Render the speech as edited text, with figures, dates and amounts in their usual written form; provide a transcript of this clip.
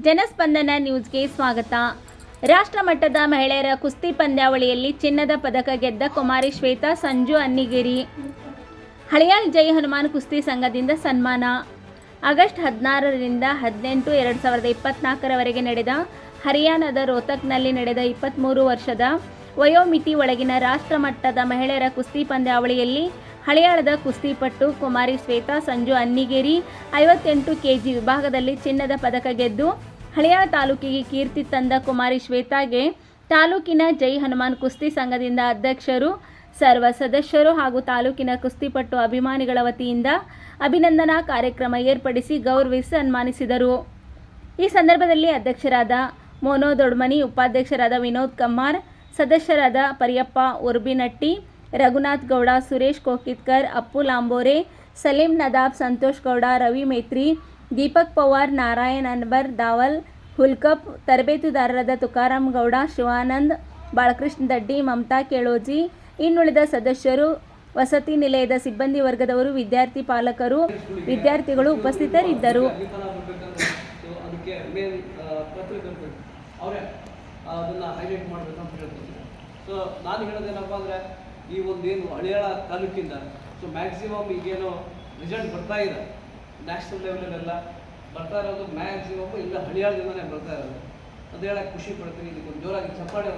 ಜನಸ್ಪಂದನ ನ್ಯೂಸ್ಗೆ ಸ್ವಾಗತ. ರಾಷ್ಟ್ರಮಟ್ಟದ ಮಹಿಳೆಯರ ಕುಸ್ತಿ ಪಂದ್ಯಾವಳಿಯಲ್ಲಿ ಚಿನ್ನದ ಪದಕ ಗೆದ್ದ ಕುಮಾರಿ ಶ್ವೇತಾ ಸಂಜು ಅನ್ನಿಗೇರಿ. ಹಳಿಯಾಳ್ ಜೈ ಹನುಮಾನ್ ಕುಸ್ತಿ ಸಂಘದಿಂದ ಸನ್ಮಾನ. ಆಗಸ್ಟ್ 16ರಿಂದ 18, 2024 ನಡೆದ ಹರಿಯಾಣದ ರೋಹ್ತಕ್ನಲ್ಲಿ ನಡೆದ 23 ವರ್ಷದ ವಯೋಮಿತಿ ಒಳಗಿನ ರಾಷ್ಟ್ರಮಟ್ಟದ ಮಹಿಳೆಯರ ಕುಸ್ತಿ ಪಂದ್ಯಾವಳಿಯಲ್ಲಿ ಹಳಿಯಾಳದ ಕುಸ್ತಿಪಟ್ಟು ಕುಮಾರಿ ಶ್ವೇತಾ ಸಂಜು ಅನ್ನಿಗೇರಿ 58 kg ವಿಭಾಗದಲ್ಲಿ ಚಿನ್ನದ ಪದಕ ಗೆದ್ದು ಹಳಿಯಾಳ ತಾಲೂಕಿಗೆ ಕೀರ್ತಿ ತಂದ ಕುಮಾರಿ ಶ್ವೇತಾಗೆ ತಾಲೂಕಿನ ಜೈ ಹನುಮಾನ್ ಕುಸ್ತಿ ಸಂಘದಿಂದ ಅಧ್ಯಕ್ಷರು, ಸರ್ವ ಸದಸ್ಯರು ಹಾಗೂ ತಾಲೂಕಿನ ಕುಸ್ತಿಪಟ್ಟು ಅಭಿಮಾನಿಗಳ ವತಿಯಿಂದ ಅಭಿನಂದನಾ ಕಾರ್ಯಕ್ರಮ ಏರ್ಪಡಿಸಿ ಗೌರವಿಸಿ ಸನ್ಮಾನಿಸಿದರು. ಈ ಸಂದರ್ಭದಲ್ಲಿ ಅಧ್ಯಕ್ಷರಾದ ಮೋನೋ ದೊಡ್ಮನಿ, ಉಪಾಧ್ಯಕ್ಷರಾದ ವಿನೋದ್ ಕಮ್ಮಾರ್, ಸದಸ್ಯರಾದ ಪರಿಯಪ್ಪ ಉರ್ಬಿನಟ್ಟಿ, ರಘುನಾಥ್ ಗೌಡ, ಸುರೇಶ್ ಕೋಕಿತ್ಕರ್, ಅಪ್ಪು ಲಾಂಬೋರೆ, ಸಲೀಂ ನದಾಬ್, ಸಂತೋಷ್ ಗೌಡ, ರವಿ ಮೇತ್ರಿ, ದೀಪಕ್ ಪವಾರ್, ನಾರಾಯಣ್ ಅನ್ವರ್, ದಾವಲ್ ಹುಲ್ಕಪ್, ತರಬೇತುದಾರರಾದ ತುಕಾರಾಮ್ ಗೌಡ, ಶಿವಾನಂದ್, ಬಾಳಕೃಷ್ಣ ದಡ್ಡಿ, ಮಮತಾ ಕೇಳೋಜಿ, ಇನ್ನುಳಿದ ಸದಸ್ಯರು, ವಸತಿ ನಿಲಯದ ಸಿಬ್ಬಂದಿ ವರ್ಗದವರು, ವಿದ್ಯಾರ್ಥಿ ಪಾಲಕರು, ವಿದ್ಯಾರ್ಥಿಗಳು ಉಪಸ್ಥಿತರಿದ್ದರು. ಅದನ್ನು ಹೈಲೈಟ್ ಮಾಡಬೇಕಂತ ಹೇಳ್ತೀನಿ. ಸೊ ನಾನು ಹೇಳೋದೇನಪ್ಪ ಅಂದರೆ, ಈ ಒಂದೇನು ಹಳಿಯಾಳ ತಾಲೂಕಿಂದ ಮ್ಯಾಕ್ಸಿಮಮ್ ಈಗೇನು ರಿಸಲ್ಟ್ ಬರ್ತಾ ಇದೆ, ನ್ಯಾಷನಲ್ ಲೆವೆಲಲ್ಲೆಲ್ಲ ಬರ್ತಾ ಇರೋದು ಮ್ಯಾಕ್ಸಿಮಮ್ ಇಲ್ಲ ಹಳಿಯಾಳದಿಂದನೇ ಬರ್ತಾ ಇರೋದು. ಅದು ಹೇಳಕ್ಕೆ ಖುಷಿ ಪಡ್ತೀನಿ. ಇದಕ್ಕೊಂದು ಜೋರಾಗಿ ಚಪ್ಪಾಳೆ